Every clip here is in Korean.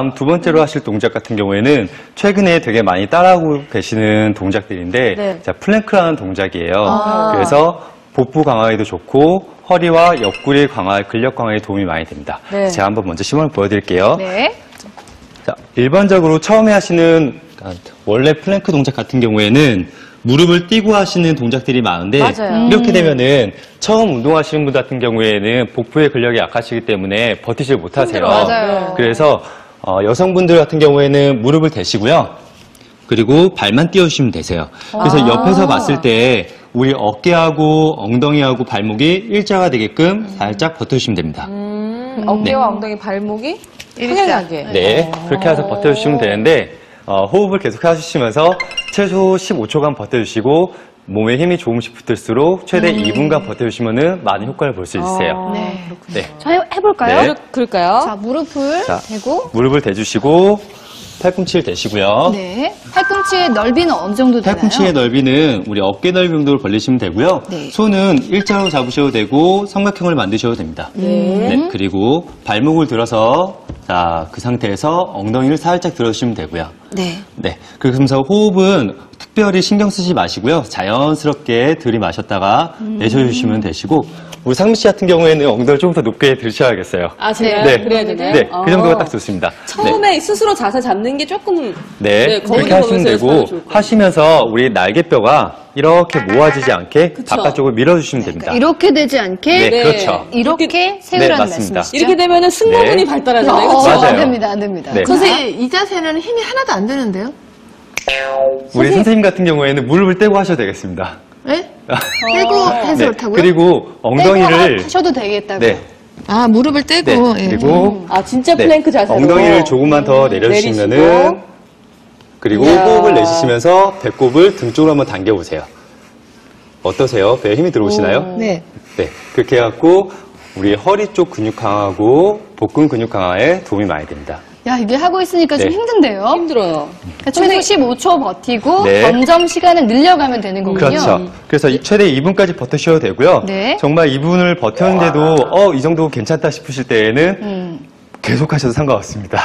다음 두 번째로 하실 동작 같은 경우에는 최근에 되게 많이 따라하고 계시는 동작들인데 네. 자, 플랭크라는 동작이에요. 그래서 복부 강화에도 좋고 허리와 옆구리 강화, 근력 강화에 도움이 많이 됩니다. 네. 제가 한번 먼저 시범을 보여드릴게요. 네. 자, 일반적으로 처음에 하시는 원래 플랭크 동작 같은 경우에는 무릎을 띄고 하시는 동작들이 많은데 맞아요. 이렇게 되면은 처음 운동하시는 분 같은 경우에는 복부의 근력이 약하시기 때문에 버티질 못하세요. 맞아요. 그래서 여성분들 같은 경우에는 무릎을 대시고요. 그리고 발만 띄워주시면 되세요. 그래서 옆에서 봤을 때 우리 어깨하고 엉덩이하고 발목이 일자가 되게끔 살짝 버텨주시면 됩니다. 어깨와 엉덩이, 발목이 평행하게. 네, 그렇게 해서 버텨주시면 되는데 호흡을 계속 해주시면서 최소 15초간 버텨주시고 몸에 힘이 조금씩 붙을수록 최대 2분간 버텨주시면 많은 효과를 볼 수 있으세요. 네. 네. 자, 해볼까요? 네. 그럴까요? 자, 무릎을 자, 대고. 무릎을 대주시고 팔꿈치를 대시고요. 네. 팔꿈치의 넓이는 어느 정도 되나요? 팔꿈치의 넓이는 우리 어깨 넓이 정도로 벌리시면 되고요. 네. 손은 일자로 잡으셔도 되고 삼각형을 만드셔도 됩니다. 네, 그리고 발목을 들어서 자, 그 상태에서 엉덩이를 살짝 들어주시면 되고요. 네. 네, 그러면서 호흡은 특별히 신경 쓰지 마시고요. 자연스럽게 들이마셨다가 내쉬어주시면 되시고 우리 상미 씨 같은 경우에는 엉덩이를 조금 더 높게 들으셔야겠어요. 아, 제가 네. 그래야 되나요? 네, 그 정도가 딱 좋습니다. 처음에 스스로 자세 잡는 게 조금 네, 그렇게 하시면 되고 하시면서 우리 날개뼈가 이렇게 모아지지 않게 그쵸. 바깥쪽으로 밀어주시면 됩니다. 이렇게 되지 않게 네, 네. 그렇죠. 이렇게 세우라는 맞습니다. 말씀이시죠? 이렇게 되면은 승모근이 네. 발달하잖아요. 어, 그렇죠? 맞아요. 안 됩니다, 안 됩니다. 네. 선생님, 이 자세는 힘이 하나도 안 드는데요? 우리 선생님 같은 경우에는 무릎을 떼고 하셔도 되겠습니다. 네? 떼고 해서 네, 그렇다고요? 그리고 엉덩이를 떼고 하셔도 되겠다고요. 네, 아, 무릎을 네, 떼고. 예. 그리고 아, 진짜 네, 플랭크 자세로. 엉덩이를 조금만 더 내려주시면은 내리시고. 그리고 이야. 호흡을 내쉬시면서 배꼽을 등 쪽으로 한번 당겨보세요. 어떠세요? 배에 힘이 들어오시나요? 네. 네, 그렇게 해갖고 우리 허리 쪽 근육 강화하고 복근 근육 강화에 도움이 많이 됩니다. 야, 이게 하고 있으니까 좀 네. 힘든데요? 힘들어요. 그러니까 최소 15초 버티고 네. 점점 시간을 늘려가면 되는 거군요. 그렇죠. 그래서 최대 2분까지 버티셔도 되고요. 네. 정말 2분을 버텼는데도 이 정도 괜찮다 싶으실 때에는 계속 하셔도 상관없습니다.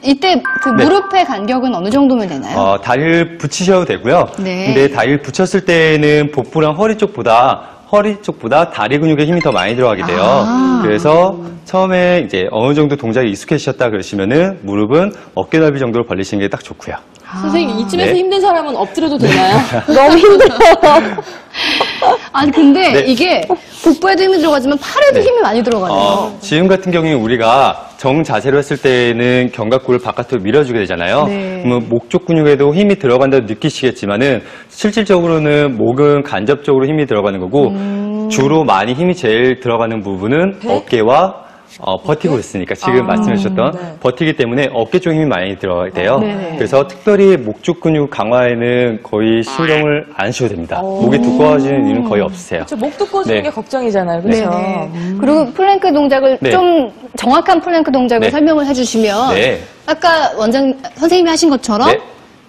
이때 그 네. 무릎의 간격은 어느 정도면 되나요? 다리를 붙이셔도 되고요. 네. 근데 다리를 붙였을 때에는 복부랑 허리 쪽보다 다리 근육에 힘이 더 많이 들어가게 돼요. 아. 그래서 처음에 이제 어느 정도 동작이 익숙해지셨다 그러시면은 무릎은 어깨 넓이 정도로 벌리시는 게 딱 좋고요. 선생님, 이쯤에서 네. 힘든 사람은 엎드려도 되나요? 너무 힘들어요. 아니, 근데 네. 이게 복부에도 힘이 들어가지만 팔에도 네. 힘이 많이 들어가네요. 지금 같은 경우에 우리가 정자세로 했을 때는 견갑골을 바깥으로 밀어주게 되잖아요. 네. 그러면 목 쪽 근육에도 힘이 들어간다고 느끼시겠지만은 실질적으로는 목은 간접적으로 힘이 들어가는 거고 주로 많이 힘이 제일 들어가는 부분은 어깨와 버티고 있으니까 지금 말씀해 주셨던 버티기 때문에 어깨 쪽 힘이 많이 들어가야 돼요. 네네. 그래서 특별히 목 쪽 근육 강화에는 거의 신경을 안 쓰셔도 됩니다. 목이 두꺼워지는 일은 거의 없으세요. 목 두꺼워지는 네. 게 걱정이잖아요. 그렇죠? 네네. 그리고 플랭크 동작을 네. 좀 정확한 플랭크 동작을 네. 설명을 해주시면 네. 아까 선생님이 하신 것처럼 네.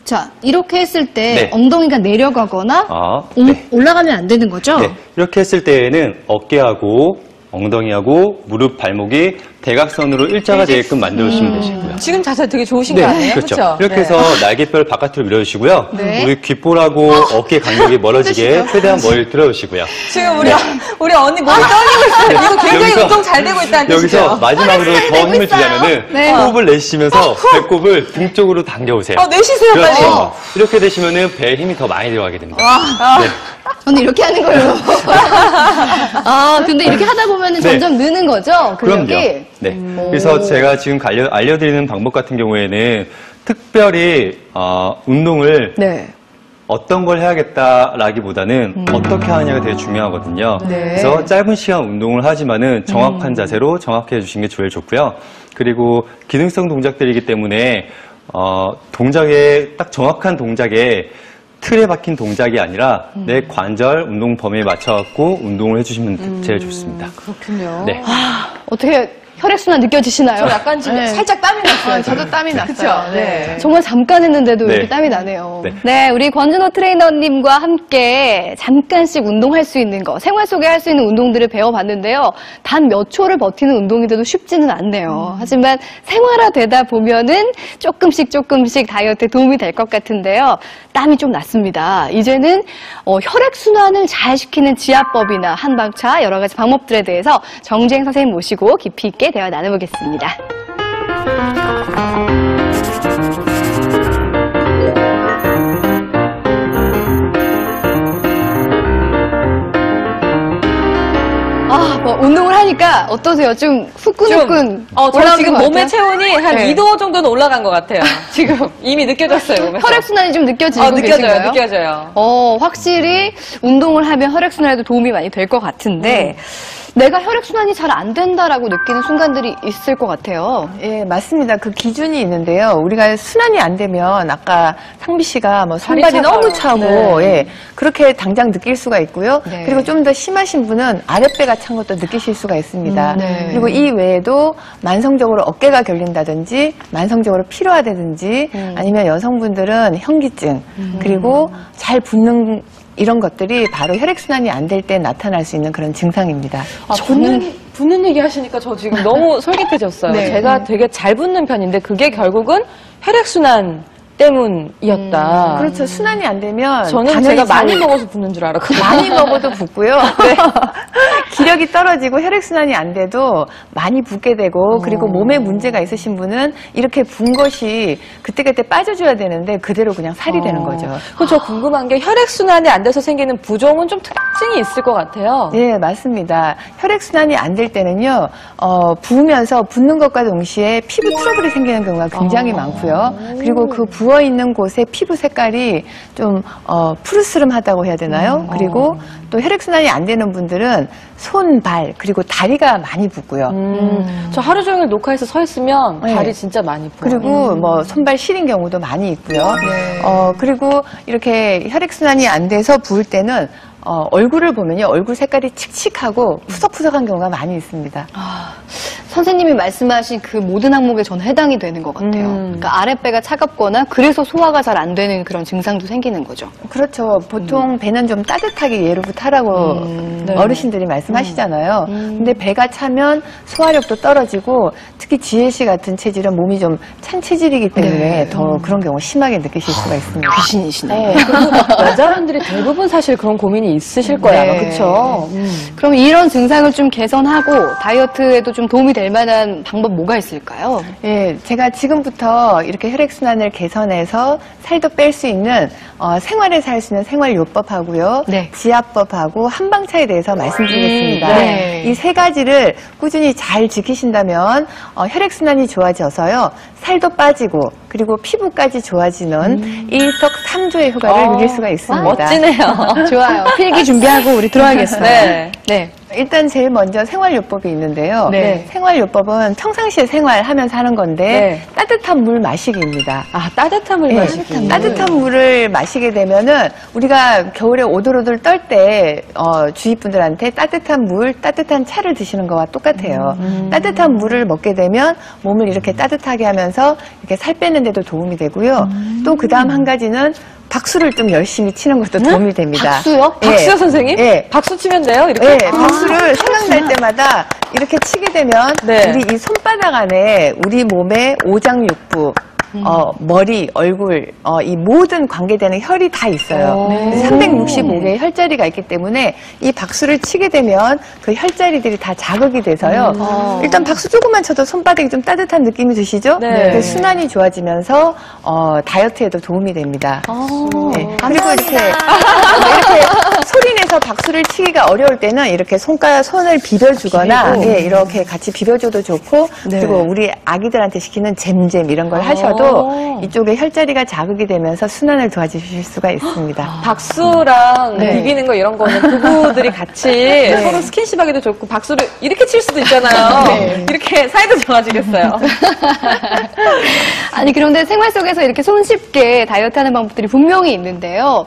자 이렇게 했을 때 네. 엉덩이가 내려가거나 네. 올라가면 안 되는 거죠? 네, 이렇게 했을 때에는 어깨하고 엉덩이하고 무릎, 발목이 대각선으로 일자가 되게끔 만들어주시면 되시고요. 지금 자세 되게 좋으신 거 아니에요? 그렇죠. 그렇죠? 이렇게 해서 날개뼈를 바깥으로 밀어주시고요. 네. 우리 귓볼하고 어깨 간격이 멀어지게 최대한 멀리 들어주시고요. 지금 우리 언니 몸이 떨리고 있어요. 이거 굉장히 여기서- 운동 잘 되고 있다는 뜻이죠? 여기서 마지막으로 더 힘을 주려면은 네. 호흡을 내쉬면서 배꼽을 등 쪽으로 당겨오세요. 내쉬세요, 빨리. 그렇죠. 이렇게 되시면은 배에 힘이 더 많이 들어가게 됩니다. 네. 저는 이렇게 하는 걸로. 근데 이렇게 하다 보면 네. 점점 느는 거죠? 근육이? 그럼요. 네. 그래서 제가 지금 알려드리는 방법 같은 경우에는 특별히 운동을 네. 어떤 걸 해야겠다라기보다는 어떻게 하느냐가 되게 중요하거든요. 네. 그래서 짧은 시간 운동을 하지만은 정확한 자세로 정확히 해주시는 게 제일 좋고요. 그리고 기능성 동작들이기 때문에 동작에 딱 정확한 동작에 틀에 박힌 동작이 아니라 내 관절 운동 범위에 맞춰갖고 운동을 해주시면 제일 좋습니다. 그렇군요. 네. 어떻게 혈액순환 느껴지시나요? 저 약간 지금 네. 살짝 땀이 났어요. 저도 땀이 났어요. 네. 정말 잠깐 했는데도 네. 이렇게 땀이 나네요. 네. 네, 우리 권준호 트레이너님과 함께 잠깐씩 운동할 수 있는 거, 생활 속에 할 수 있는 운동들을 배워봤는데요. 단 몇 초를 버티는 운동인데도 쉽지는 않네요. 하지만 생활화되다 보면은 조금씩 다이어트에 도움이 될 것 같은데요. 땀이 좀 났습니다. 이제는 혈액순환을 잘 시키는 지압법이나 한방차 여러 가지 방법들에 대해서 정주행 선생님 모시고 깊이 있게 대화 나눠보겠습니다. 운동을 하니까 어떠세요? 좀 후끈후끈 저 올라오는 지금 것 몸의 같아요? 체온이 한 네. 2도 정도는 올라간 것 같아요. 지금 이미 느껴졌어요. 몸에서. 혈액순환이 좀 느껴지고 느껴져요. 계신가요? 느껴져요. 확실히 운동을 하면 혈액순환에도 도움이 많이 될 것 같은데 내가 혈액순환이 잘 안 된다라고 느끼는 순간들이 있을 것 같아요. 예, 맞습니다. 그 기준이 있는데요. 우리가 순환이 안 되면 아까 상비 씨가 뭐 손발이 차가워요. 너무 차고 네. 예, 그렇게 당장 느낄 수가 있고요. 네. 그리고 좀 더 심하신 분은 아랫배가 찬 것도 느끼실 수가 있습니다. 네. 그리고 이 외에도 만성적으로 어깨가 결린다든지 만성적으로 피로하다든지 아니면 여성분들은 현기증 그리고 잘 붓는 이런 것들이 바로 혈액순환이 안 될 때 나타날 수 있는 그런 증상입니다. 붓는 얘기 하시니까 저 지금 너무 솔깃해졌어요. 네. 제가 되게 잘 붓는 편인데 그게 결국은 혈액순환 때문이었다. 그렇죠. 순환이 안 되면 저는 당연히 제가 많이 잘- 먹어서 붓는 줄 알았거든요. 많이 먹어도 붓고요. 기력이 떨어지고 혈액순환이 안 돼도 많이 붓게 되고 그리고 몸에 문제가 있으신 분은 이렇게 분 것이 그때그때 빠져줘야 되는데 그대로 그냥 살이 되는 거죠. 그럼 저 궁금한 게 혈액순환이 안 돼서 생기는 부종은 좀 특징이 있을 것 같아요. 네, 맞습니다. 혈액순환이 안 될 때는요, 부으면서 붓는 것과 동시에 피부 트러블이 생기는 경우가 굉장히 많고요. 그리고 그 부어있는 곳의 피부 색깔이 좀, 푸르스름하다고 해야 되나요? 그리고 또 혈액순환이 안 되는 분들은 손, 발, 그리고 다리가 많이 붓고요. 저 하루 종일 녹화해서 서 있으면 네. 발이 진짜 많이 부어요. 그리고 뭐 손발 시린 경우도 많이 있고요. 그리고 이렇게 혈액순환이 안 돼서 부을 때는 얼굴을 보면요. 얼굴 색깔이 칙칙하고 푸석푸석한 경우가 많이 있습니다. 선생님이 말씀하신 그 모든 항목에 저는 해당이 되는 것 같아요. 그러니까 아랫배가 차갑거나 그래서 소화가 잘 안 되는 그런 증상도 생기는 거죠. 그렇죠. 보통 배는 좀 따뜻하게 예로부터 하라고 어르신들이 말씀하시잖아요. 근데 배가 차면 소화력도 떨어지고 특히 지혜 씨 같은 체질은 몸이 좀 찬 체질이기 때문에 더 그런 경우 심하게 느끼실 수가 있습니다. 귀신이시네. 그리고 여자분들이 대부분 사실 그런 고민이 있으실 거예요. 아마. 네. 그쵸? 그럼 이런 증상을 좀 개선하고 다이어트에도 좀 도움이 될 만한 방법 뭐가 있을까요? 예, 제가 지금부터 이렇게 혈액순환을 개선해서 살도 뺄 수 있는 생활에서 할 수 있는 생활요법하고요. 네. 지압법하고 한방차에 대해서 말씀드리겠습니다. 네. 이 세 가지를 꾸준히 잘 지키신다면 혈액순환이 좋아져서요. 살도 빠지고 그리고 피부까지 좋아지는 일석삼조의 효과를 누릴 수가 있습니다. 멋지네요. 좋아요. 필기 준비하고 우리 들어가겠어요. 네. 네. 일단 제일 먼저 생활요법이 있는데요. 네. 생활요법은 평상시에 생활하면서 하는 건데 네. 따뜻한 물 마시기입니다. 아, 따뜻한 물 네, 마시기. 따뜻한 물을 마시게 되면은 우리가 겨울에 오돌오돌 떨 때 주위 분들한테 따뜻한 물, 따뜻한 차를 드시는 거와 똑같아요. 따뜻한 물을 먹게 되면 몸을 이렇게 따뜻하게 하면서 이렇게 살 빼는 데도 도움이 되고요. 또 그다음 한 가지는 박수를 좀 열심히 치는 것도 도움이 됩니다. 박수요? 예. 박수요, 선생님? 예. 박수 치면 돼요? 이렇게? 네, 박수를 생각날 때마다 이렇게 치게 되면 네. 우리 이 손바닥 안에 우리 몸의 오장육부, 머리, 얼굴, 이 모든 관계되는 혈이 다 있어요. 365개의 혈자리가 있기 때문에 이 박수를 치게 되면 그 혈자리들이 다 자극이 돼서요. 일단 박수 조금만 쳐도 손바닥이 좀 따뜻한 느낌이 드시죠? 네. 그 순환이 좋아지면서 다이어트에도 도움이 됩니다. 네. 그리고 이렇게 소리내서 박수를 치기가 어려울 때는 이렇게 손을 비벼주거나 예, 이렇게 같이 비벼줘도 좋고 그리고 우리 아기들한테 시키는 잼잼 이런 걸 하셔도 이쪽에 혈자리가 자극이 되면서 순환을 도와주실 수가 있습니다. 박수랑 네. 비비는 거 이런 거는 부부들이 같이 서로 스킨십하기도 좋고 박수를 이렇게 칠 수도 있잖아요. 이렇게 사이도 좋아지겠어요. 아니 그런데 생활 속에서 이렇게 손쉽게 다이어트하는 방법들이 분명히 있는데요.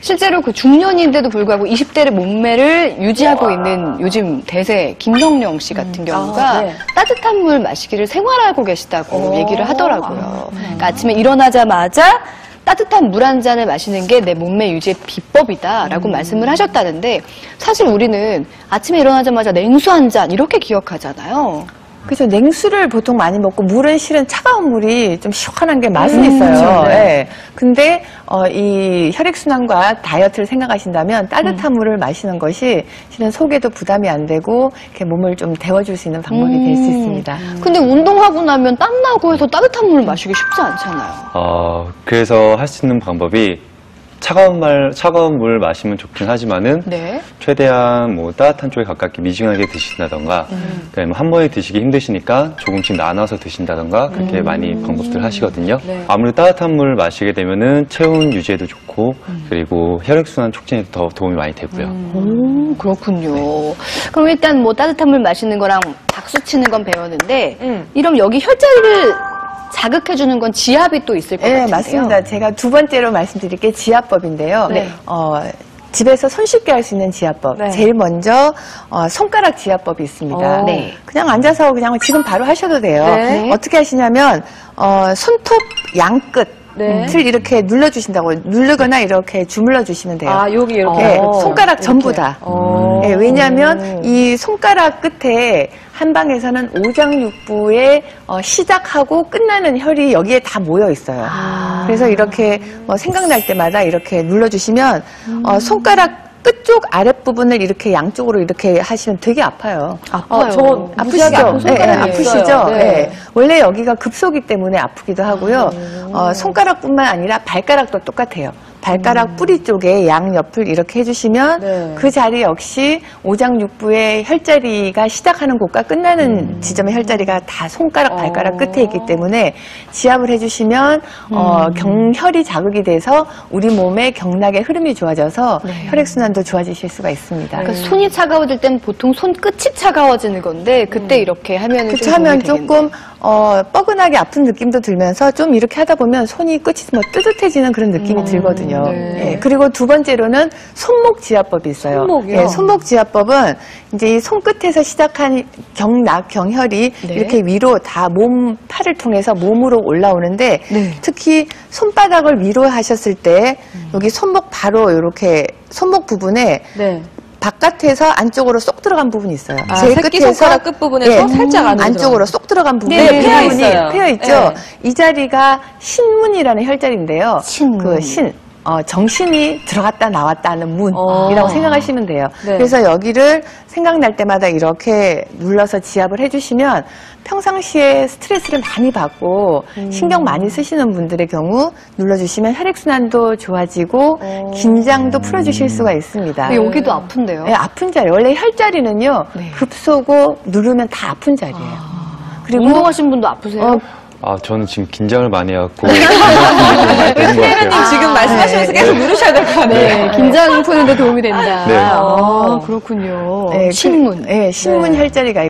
실제로 그 중년인데도 불구하고 20대의 몸매를 유지하고 있는 요즘 대세 김성령 씨 같은 경우가 네. 따뜻한 물 마시기를 생활하고 계시다고 얘기를 하더라고요. 그러니까 아침에 일어나자마자 따뜻한 물 한 잔을 마시는 게 내 몸매 유지의 비법이다라고 말씀을 하셨다는데 사실 우리는 아침에 일어나자마자 냉수 한 잔 이렇게 기억하잖아요. 그래서 냉수를 보통 많이 먹고 물은 실은 차가운 물이 좀 시원한 게 맛은 있어요. 그렇죠. 네. 예. 근데 이 혈액순환과 다이어트를 생각하신다면 따뜻한 물을 마시는 것이 실은 속에도 부담이 안 되고 이렇게 몸을 좀 데워줄 수 있는 방법이 될 수 있습니다. 근데 운동하고 나면 땀 나고 해서 따뜻한 물 마시기 쉽지 않잖아요. 그래서 할 수 있는 방법이 차가운 물 마시면 좋긴 하지만은 네. 최대한 뭐 따뜻한 쪽에 가깝게 미지근하게 드신다던가 그다음에 한 번에 드시기 힘드시니까 조금씩 나눠서 드신다던가 그렇게 많이 방법들 하시거든요. 네. 아무래도 따뜻한 물을 마시게 되면은 체온 유지에도 좋고 그리고 혈액순환 촉진에도 더 도움이 많이 되고요. 오, 그렇군요. 그럼 일단 뭐 따뜻한 물 마시는 거랑 박수 치는 건 배웠는데 이럼 여기 혈자리를 자극해주는 건 지압이 또 있을 것 네, 같은데요. 맞습니다. 제가 두 번째로 말씀드릴 게 지압법인데요. 네. 집에서 손쉽게 할 수 있는 지압법. 네. 제일 먼저 손가락 지압법이 있습니다. 네. 그냥 앉아서 그냥 지금 바로 하셔도 돼요. 네. 어떻게 하시냐면 손톱 양끝 네. 을 이렇게 눌러주신다고 누르거나 이렇게 주물러 주시면 돼요. 아, 여기 이렇게. 네, 손가락 전부 다. 네, 왜냐하면 이 손가락 끝에 한방에서는 오장육부에 시작하고 끝나는 혈이 여기에 다 모여 있어요. 그래서 이렇게 생각날 때마다 이렇게 눌러주시면 손가락 끝쪽 아랫부분을 이렇게 양쪽으로 이렇게 하시면 되게 아파요. 아파요. 저 아프시죠? 아픈 손가락이 네, 아프시죠? 있어요. 네. 네. 원래 여기가 급소기 때문에 아프기도 하고요. 손가락뿐만 아니라 발가락도 똑같아요. 발가락 뿌리 쪽에 양옆을 이렇게 해주시면 네. 그 자리 역시 오장육부의 혈자리가 시작하는 곳과 끝나는 지점의 혈자리가 다 손가락, 발가락 끝에 있기 때문에 지압을 해주시면 경혈이 자극이 돼서 우리 몸의 경락의 흐름이 좋아져서 혈액순환도 좋아지실 수가 있습니다. 그러니까 손이 차가워질 땐 보통 손 끝이 차가워지는 건데 그때 이렇게 하면 그렇게 하면 조금 뻐근하게 아픈 느낌도 들면서 좀 이렇게 하다 보면 손이 끝이 뭐 뜨뜻해지는 그런 느낌이 들거든요. 네. 예, 그리고 두 번째로는 손목 지압법이 있어요. 손목이요? 예, 손목 지압법은 이제 이 손끝에서 시작한 경락, 경혈이 네. 이렇게 위로 다 팔을 통해서 몸으로 올라오는데 네. 특히 손바닥을 위로 하셨을 때 여기 손목 바로 이렇게 손목 부분에 네. 바깥에서 안쪽으로 쏙 들어간 부분이 있어요. 아, 새끼손가락 끝부분에서 살짝 안쪽으로 쏙 들어간 부분이 네, 패여 있어요. 패여 있죠. 네. 이 자리가 신문이라는 혈자리인데요. 신문. 그 정신이 들어갔다 나왔다 하는 문이라고 생각하시면 돼요. 네. 그래서 여기를 생각날 때마다 이렇게 눌러서 지압을 해주시면 평상시에 스트레스를 많이 받고 신경 많이 쓰시는 분들의 경우 눌러주시면 혈액순환도 좋아지고 긴장도 풀어주실 수가 있습니다. 근데 여기도 아픈데요. 네, 아픈 자리. 원래 혈자리는요, 네. 급소고 누르면 다 아픈 자리예요. 그리고 운동하신 분도 아프세요? 저는 지금 긴장을 많이 해갖고 많이 되는 것 같아요. 지금 말씀하시면서 계속 누르셔야 될 것 같아요. 네, 긴장 푸는데 도움이 된다. 네. 아, 그렇군요. 네, 신문. 네, 신문 혈자리가